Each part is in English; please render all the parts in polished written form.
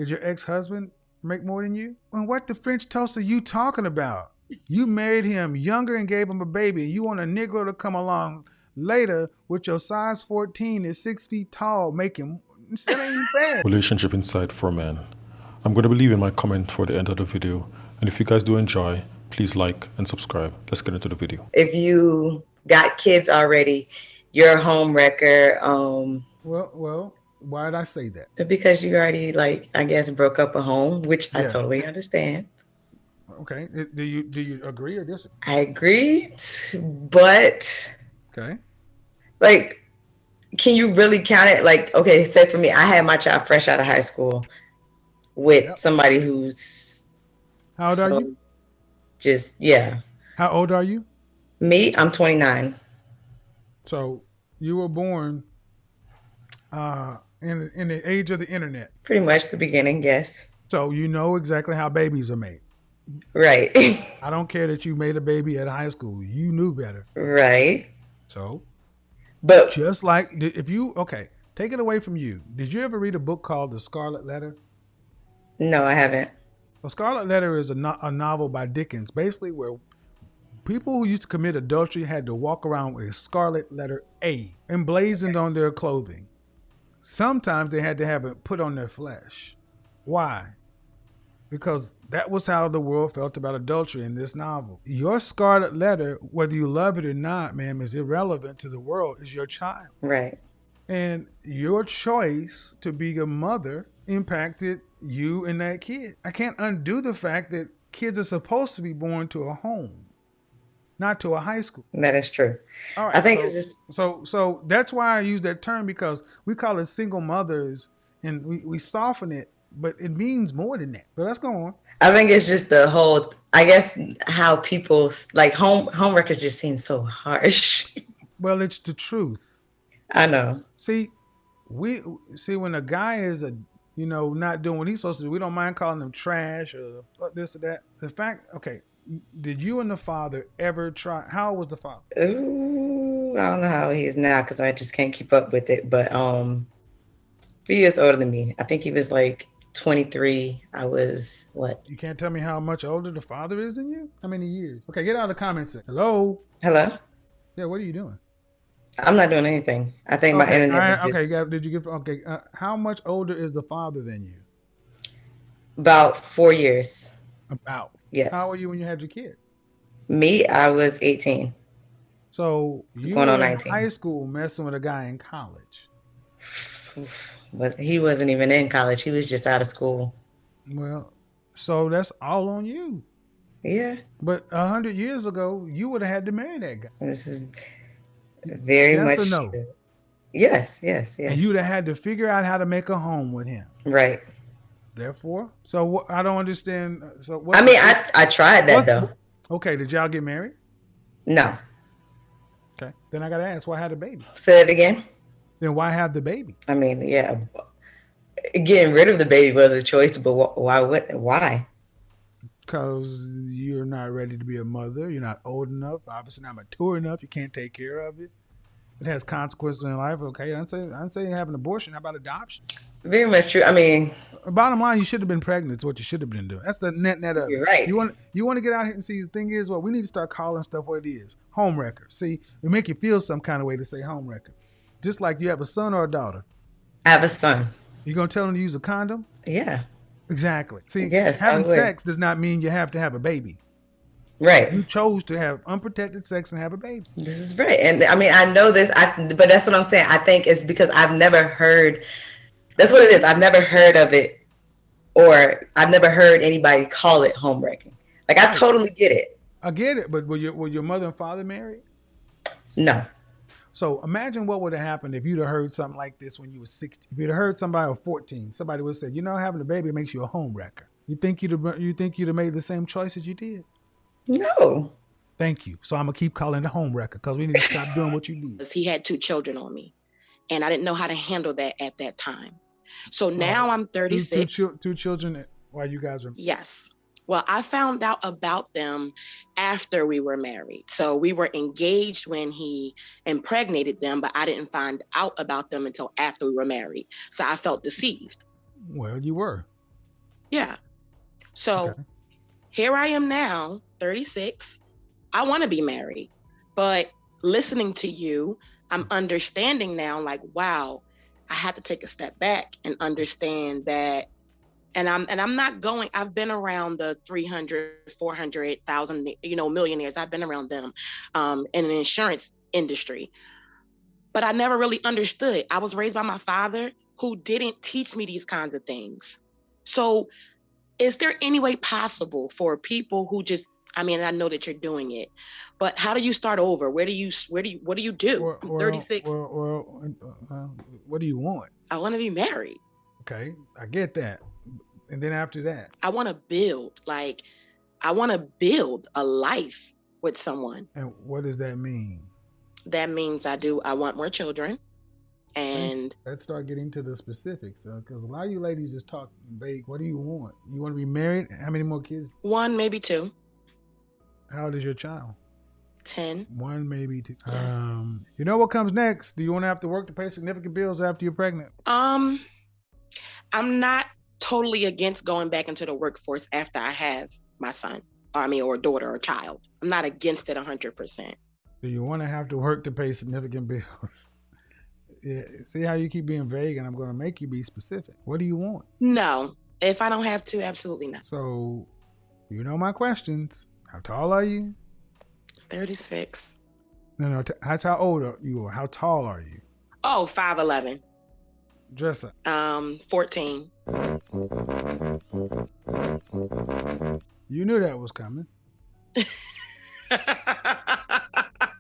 Did your ex-husband make more than you? And what the French toast are you talking about? You married him younger and gave him a baby. And you want a Negro to come along later with your size 14 is 6 feet tall, making that ain't fair. Relationship Insight for Men. I'm going to be leaving my comment for the end of the video. And if you guys do enjoy, please like and subscribe. Let's get into the video. If you got kids already, you're a home wrecker. Well, why did I say that? Because you already, like, I guess, broke up a home, which I totally understand. Okay. Do you agree or disagree? I agreed, but okay. Like, can you really count it? Like, okay, say for me, I had my child fresh out of high school with somebody who's how old are you? Just How old are you? Me, I'm 29. So you were born in the age of the internet. Pretty much the beginning, yes. So you know exactly how babies are made. Right. I don't care that you made a baby at high school. You knew better. Right. So, but just like if you take it away from you. Did you ever read a book called The Scarlet Letter? No, I haven't. The Scarlet Letter is a novel by Dickens, basically where people who used to commit adultery had to walk around with a scarlet letter A emblazoned on their clothing. Sometimes they had to have it put on their flesh. Why? Because that was how the world felt about adultery in this novel. Your scarlet letter, whether you love it or not, ma'am, is irrelevant to the world. Is your child. Right. And your choice to be a mother impacted you and that kid. I can't undo the fact that kids are supposed to be born to a home, not to a high school. That is true. All right, I think so that's why I use that term, because we call it single mothers and we soften it, but it means more than that. But let's go on. I think it's just the whole, I guess, how people like home records just seem so harsh. Well, it's the truth. I know. See, when a guy is not doing what he's supposed to do, we don't mind calling them trash or this or that. The fact, did you and the father ever try? How old was the father? Ooh, I don't know how he is now because I just can't keep up with it. But 3 years older than me. I think he was like 23. I was what? You can't tell me how much older the father is than you? How many years? Okay, get out of the comments. Hello? Hello? Yeah, what are you doing? I'm not doing anything. I think my internet. Did you get? How much older is the father than you? About 4 years. About. Yes. How old were you when you had your kid? Me, I was 18. So you were in high school messing with a guy in college. He wasn't even in college. He was just out of school. Well, so that's all on you. Yeah. But 100 years ago, you would have had to marry that guy. This is very much. Yes or no? Yes. And you'd have had to figure out how to make a home with him. Right. Therefore, so I don't understand. So what? I mean, I tried that though. Okay, did y'all get married? No. Okay, then I gotta ask, why have the baby? Say it again. Then why have the baby? I mean, yeah, getting rid of the baby was a choice, but why? Because you're not ready to be a mother. You're not old enough. Obviously, not mature enough. You can't take care of it. It has consequences in life. Okay, I'm saying have an abortion. How about adoption? Very much true. I mean, bottom line, you should have been pregnant. It's what you should have been doing. That's the net of it. You're right. You want to get out here and see. The thing is, we need to start calling stuff what it is. Home wrecker. See, we make you feel some kind of way to say home wrecker. Just like you have a son or a daughter. I have a son. You gonna tell him to use a condom? Yeah. Exactly. See, yes, having sex does not mean you have to have a baby. Right. You chose to have unprotected sex and have a baby. This is right. And I mean, I know this, but that's what I'm saying. I think it's because I've never heard, that's what it is. I've never heard of it, or I've never heard anybody call it home wrecking. Like, I totally get it. I get it, but were your mother and father married? No. So imagine what would have happened if you'd have heard something like this when you were 16. If you'd have heard somebody was 14, somebody would have said, having a baby makes you a home wrecker. You think you'd have made the same choice as you did? No. Thank you. So I'm going to keep calling it a home wrecker because we need to stop doing what you did. He had 2 children on me, and I didn't know how to handle that at that time. So now I'm 36. Two children while you guys are... Yes. Well, I found out about them after we were married. So we were engaged when he impregnated them, but I didn't find out about them until after we were married. So I felt deceived. Well, you were. Yeah. So Okay. here I am now, 36. I want to be married. But listening to you, I'm understanding now, like, wow, I have to take a step back and understand that. And I'm not going, I've been around the 300, 400,000, millionaires. I've been around them in an insurance industry. But I never really understood. I was raised by my father who didn't teach me these kinds of things. So is there any way possible for people who just, I mean, I know that you're doing it, but how do you start over? What do you do? I'm 36. What do you want? I want to be married. Okay, I get that. And then after that, I want to build, like, I want to build a life with someone. and what does that mean? That means I want more children. And let's start getting to the specifics, because a lot of you ladies just talk vague. What do you want? You want to be married? How many more kids? one, maybe two. How old is your child? 10. One, maybe two. Yes. You know what comes next? Do you want to have to work to pay significant bills after you're pregnant? I'm not totally against going back into the workforce after I have my son, or daughter or child. I'm not against it 100%. Do you want to have to work to pay significant bills? Yeah, see how you keep being vague, and I'm going to make you be specific. What do you want? No, if I don't have to, absolutely not. So, you know my questions. How tall are you? 36. No, that's how old you are. How tall are you? Oh, 5'11". Dress up. 14. You knew that was coming.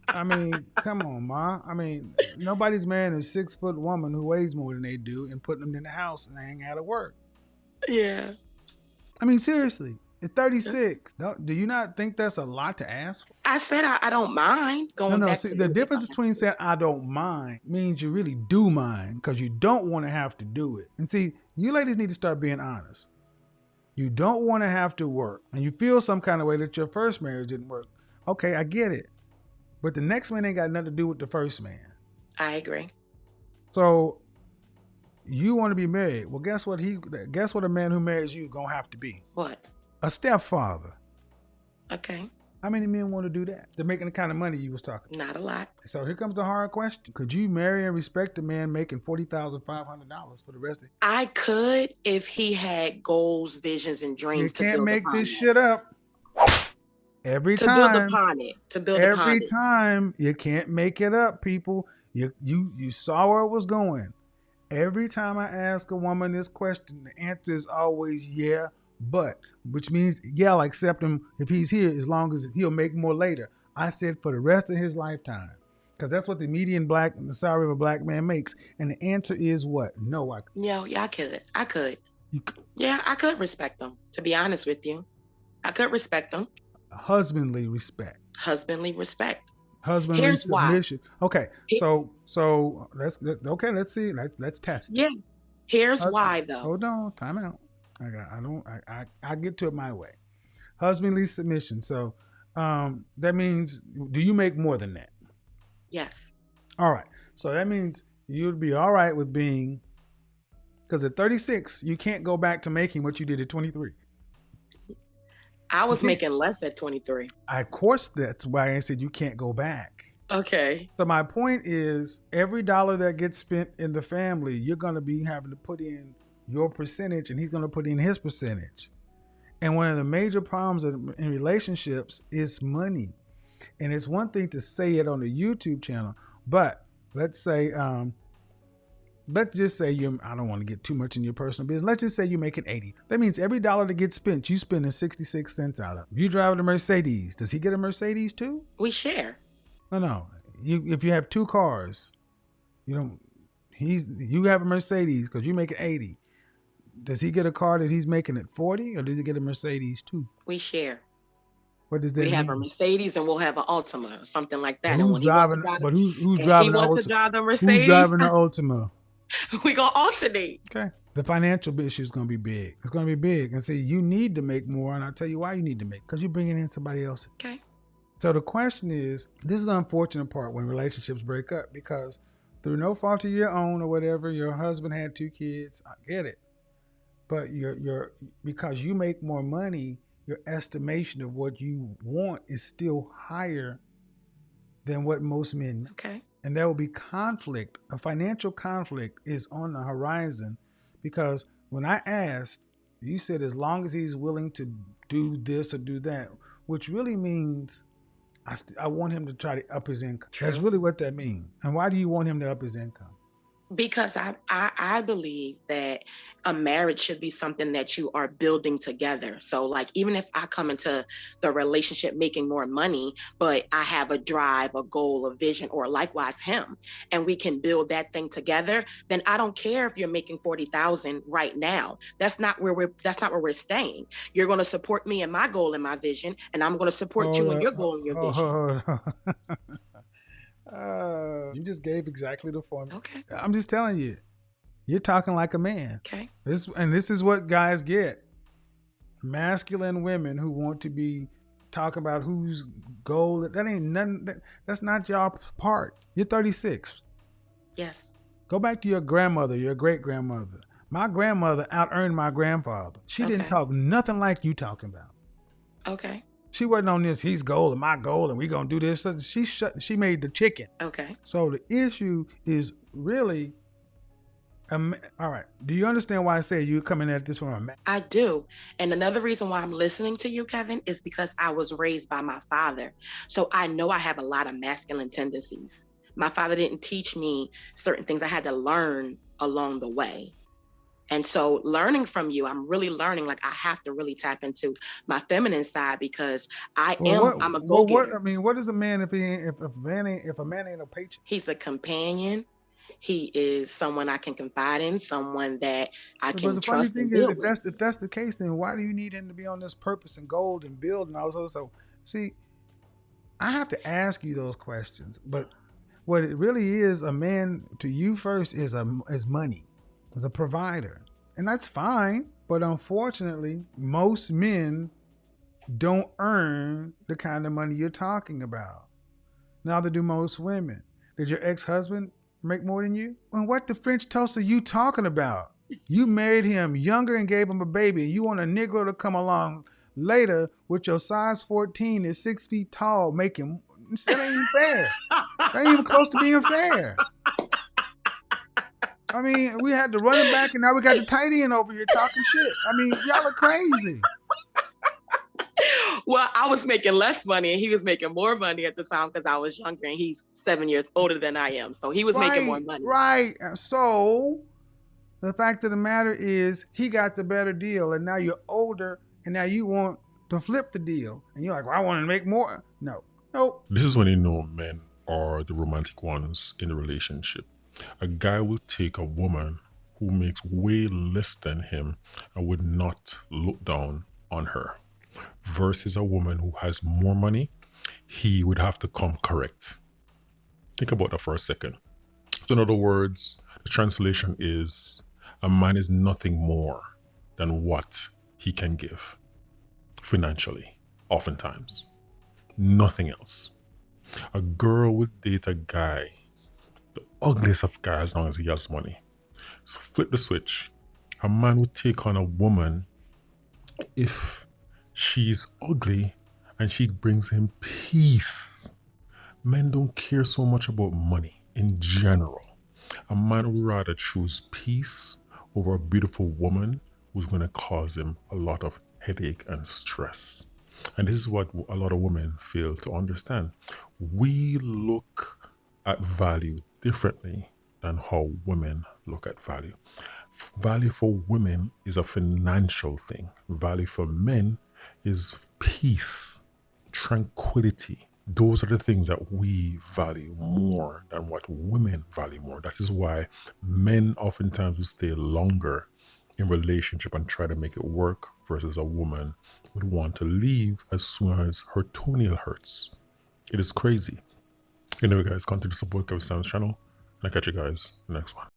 I mean, come on, Ma. I mean, nobody's marrying a 6-foot woman who weighs more than they do and putting them in the house and they ain't got to work. Yeah. I mean, seriously, at 36, do you not think that's a lot to ask for? I said I don't mind going back see, to the difference between saying I don't mind means you really do mind, because you don't want to have to do it. And see, you ladies need to start being honest. You don't want to have to work, and you feel some kind of way that your first marriage didn't work. Okay, I get it. But the next man ain't got nothing to do with the first man. I agree. So you want to be married. Well, guess what a man who marries you gonna have to be? What? A stepfather. Okay. How many men want to do that? They're making the kind of money you was talking. Not a lot. So here comes the hard question. Could you marry and respect a man making $40,500 for the rest of it? I could if he had goals, visions, and dreams. You can't make this it. shit up. Every to time. build upon it. To build every upon it. time. You can't make it up, people. You saw where it was going. Every time I ask a woman this question, the answer is always yeah, but, which means, yeah, I'll accept him if he's here as long as he'll make more later. I said for the rest of his lifetime, because that's what the median the salary of a black man makes. And the answer is what? No, Yeah, I could. Yeah, I could respect them, to be honest with you. I could respect them. Husbandly respect. Husbandly respect. Husbandly Here's submission. Why. Okay, so let's see. Let's test. Yeah. Here's why, though. Hold on, time out. I get to it my way. Husbandly submission. So that means, do you make more than that? Yes. All right. So that means you'd be all right with being, because at 36, you can't go back to making what you did at 23. I was making less at 23. Of course, that's why I said you can't go back. Okay. So my point is, every dollar that gets spent in the family, you're going to be having to put in your percentage, and he's going to put in his percentage. And one of the major problems in relationships is money. And it's one thing to say it on the YouTube channel, but let's say, let's just say I don't want to get too much in your personal business. Let's just say you're making 80. That means every dollar that gets spent, you spending 66 cents out of. You driving a Mercedes. Does he get a Mercedes too? We share. No. If you have two cars, you have a Mercedes because you make it 80. Does he get a car that he's making at 40, or does he get a Mercedes too? We share. What does that mean? We have a Mercedes and we'll have an Ultima or something like that. Who's driving? But who's driving? He wants to drive the Mercedes. Who's driving the Ultima? We gonna alternate. Okay. The financial issue is gonna be big. It's gonna be big. And see, you need to make more, and I'll tell you why you need to make, because you're bringing in somebody else. Okay. So the question is, this is the unfortunate part when relationships break up, because through no fault of your own or whatever, your husband had 2 kids. I get it. but your because you make more money, your estimation of what you want is still higher than what most men. Okay. And there will be conflict. A financial conflict is on the horizon because when I asked, you said as long as he's willing to do this or do that, which really means I want him to try to up his income. True. That's really what that means. And why do you want him to up his income? Because I believe that a marriage should be something that you are building together. So like, even if I come into the relationship making more money, but I have a drive, a goal, a vision, or likewise him, and we can build that thing together, then I don't care if you're making 40,000 right now. That's not where we're staying. You're going to support me in my goal and my vision, and I'm going to support you in your goal and your vision. You just gave exactly the formula. Okay. I'm just telling you, you're talking like a man. Okay. This is what guys get. Masculine women who want to be talking about whose goal. That ain't nothing. That's not your part. You're 36. Yes. Go back to your grandmother, your great grandmother. My grandmother out-earned my grandfather. She didn't talk nothing like you talking about. Okay. She wasn't on this, he's goal and my goal, and we gonna do this. So she made the chicken. Okay. So the issue is really, all right. Do you understand why I say you're coming at this from a man? I do. And another reason why I'm listening to you, Kevin, is because I was raised by my father. So I know I have a lot of masculine tendencies. My father didn't teach me certain things. I had to learn along the way. And so learning from you, I'm really learning, like I have to really tap into my feminine side because I'm a go-getter. What is a man if a man ain't a paycheck? He's a companion. He is someone I can confide in, someone that I can trust and build with. If that's the case, then why do you need him to be on this purpose and gold and build and all this other stuff? See, I have to ask you those questions, but what it really is, a man to you first is money. As a provider. And that's fine. But unfortunately, most men don't earn the kind of money you're talking about. Neither do most women. Did your ex-husband make more than you? And what the French toast are you talking about? You married him younger and gave him a baby. And you want a Negro to come along later with your size 14 and 6 feet tall making... That ain't even fair. That ain't even close to being fair. I mean, we had the running back, and now we got the tight end over here talking shit. I mean, y'all are crazy. Well, I was making less money, and he was making more money at the time because I was younger, and he's 7 years older than I am. So he was making more money. Right. So the fact of the matter is he got the better deal, and now you're older, and now you want to flip the deal. And you're like, well, I want to make more. No. Nope. This is when you know men are the romantic ones in the relationship. A guy will take a woman who makes way less than him and would not look down on her, versus a woman who has more money. He would have to come correct. Think about that for a second. So in other words, the translation is a man is nothing more than what he can give financially, oftentimes. Nothing else. A girl would date a guy, the ugliest of guys, as long as he has money. So flip the switch. A man would take on a woman if she's ugly and she brings him peace. Men don't care so much about money in general. A man would rather choose peace over a beautiful woman who's going to cause him a lot of headache and stress. And this is what a lot of women fail to understand. We look at value differently than how women look at value. Value for women is a financial thing. Value for men is peace, tranquility. Those are the things that we value more than what women value more. That is why men oftentimes will stay longer in relationship and try to make it work versus a woman would want to leave as soon as her toenail hurts. It is crazy. Anyway, guys, continue to support Kevin Sam's channel, and I'll catch you guys in the next one.